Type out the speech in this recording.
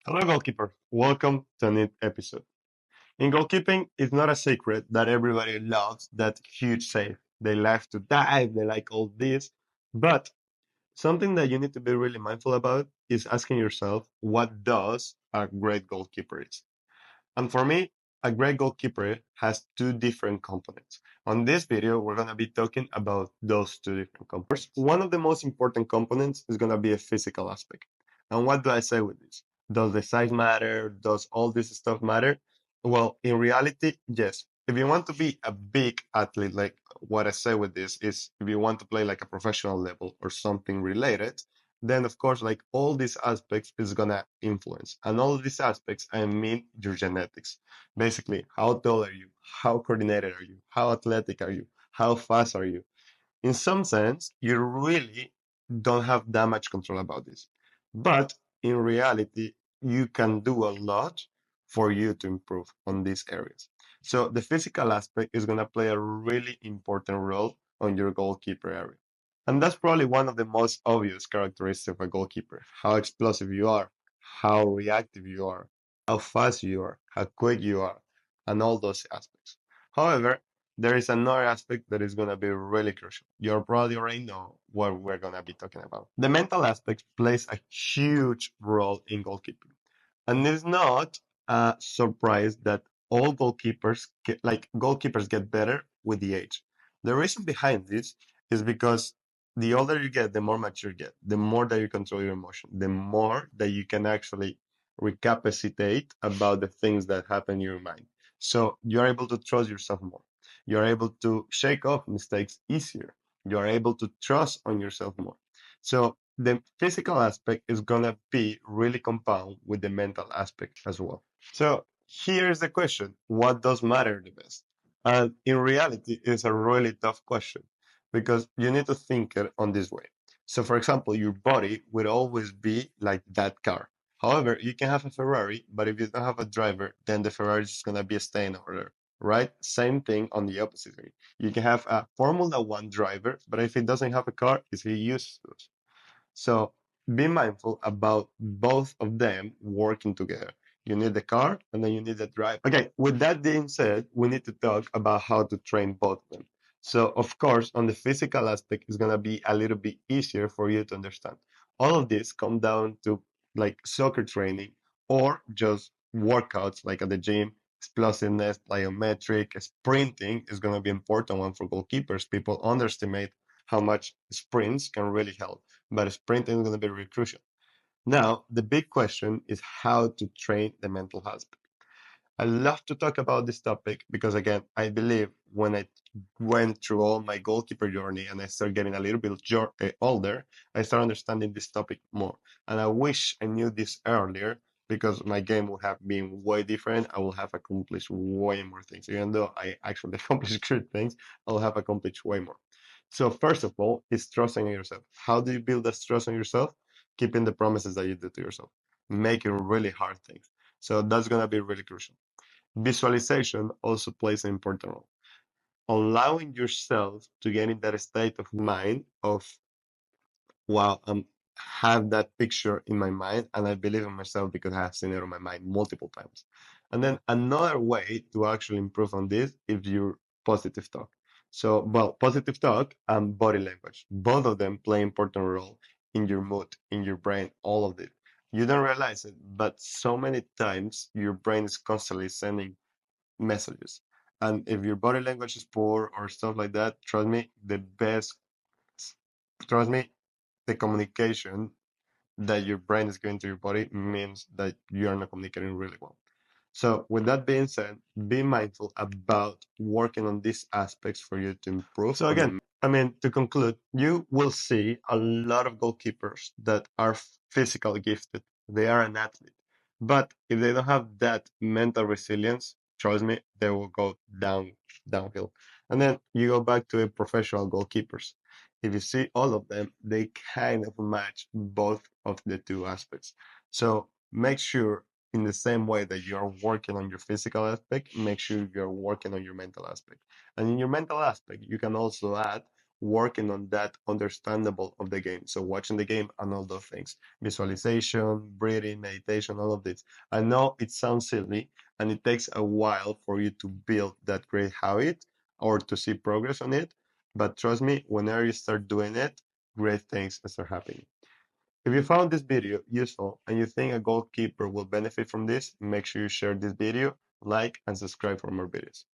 Hello, goalkeeper. Welcome to a new episode. In goalkeeping, it's not a secret that everybody loves that huge save. They like to dive, they like all this. But something that you need to be really mindful about is asking yourself, what does a great goalkeeper is? And for me, a great goalkeeper has two different components. On this video, we're going to be talking about those two different components. One of the most important components is going to be a physical aspect. And what do I say with this? Does the size matter? Does all this stuff matter? Well, in reality, yes. If you want to be a big athlete, like what I say with this is if you want to play like a professional level or something related, then of course like all these aspects is gonna influence, and all these aspects I mean your genetics. Basically, how tall are you, how coordinated are you, how athletic are you, how fast are you. In some sense you really don't have that much control about this, but in reality you can do a lot for you to improve on these areas. So the physical aspect is going to play a really important role on your goalkeeper area. And that's probably one of the most obvious characteristics of a goalkeeper: how explosive you are, how reactive you are, how fast you are, how quick you are, and all those aspects. However, there is another aspect that is going to be really crucial. You probably already know what we're going to be talking about. The mental aspect plays a huge role in goalkeeping. And it's not a surprise that all goalkeepers get better with the age. The reason behind this is because the older you get, the more mature you get, the more that you control your emotion, the more that you can actually recapacitate about the things that happen in your mind. So you're able to trust yourself more. You're able to shake off mistakes easier. You're able to trust on yourself more. So the physical aspect is gonna be really compound with the mental aspect as well. So here's the question: what does matter the best? And in reality, it's a really tough question because you need to think it on this way. So, for example, your body would always be like that car. However, you can have a Ferrari, but if you don't have a driver, then the Ferrari is gonna be staying over there, right? Same thing on the opposite way. You can have a Formula One driver, but if he doesn't have a car, is he useless? So be mindful about both of them working together. You need the car and then you need the drive. Okay, with that being said, we need to talk about how to train both of them. So, of course, on the physical aspect, it's going to be a little bit easier for you to understand. All of this come down to like soccer training or just workouts like at the gym. Explosiveness, plyometric, sprinting is going to be important one for goalkeepers. People underestimate how much sprints can really help, but sprinting is going to be really crucial. Now, the big question is how to train the mental aspect. I love to talk about this topic because, again, I believe when I went through all my goalkeeper journey and I started getting a little bit older, I started understanding this topic more. And I wish I knew this earlier because my game would have been way different. I will have accomplished way more things. Even though I actually accomplished great things, I'll have accomplished way more. So first of all, is trusting in yourself. How do you build that trust in yourself? Keeping the promises that you do to yourself, making really hard things. So that's gonna be really crucial. Visualization also plays an important role. Allowing yourself to get in that state of mind of, wow, have that picture in my mind and I believe in myself because I have seen it on my mind multiple times. And then another way to actually improve on this is your positive talk. So, well, positive talk and body language, both of them play important role in your mood, in your brain, all of it. You don't realize it, but so many times your brain is constantly sending messages. And if your body language is poor or stuff like that, trust me, the communication that your brain is going to your body means that you are not communicating really well. So, with that being said, be mindful about working on these aspects for you to improve. So, again, I mean, to conclude, you will see a lot of goalkeepers that are physically gifted. They are an athlete. But if they don't have that mental resilience, trust me, they will go downhill. And then you go back to a professional goalkeepers. If you see all of them, they kind of match both of the two aspects. So make sure in the same way that you're working on your physical aspect, make sure you're working on your mental aspect. And in your mental aspect, you can also add working on that understandable of the game. So watching the game and all those things, visualization, breathing, meditation, all of this. I know it sounds silly and it takes a while for you to build that great habit or to see progress on it. But trust me, whenever you start doing it, great things start happening. If you found this video useful and you think a goalkeeper will benefit from this, make sure you share this video, like, and subscribe for more videos.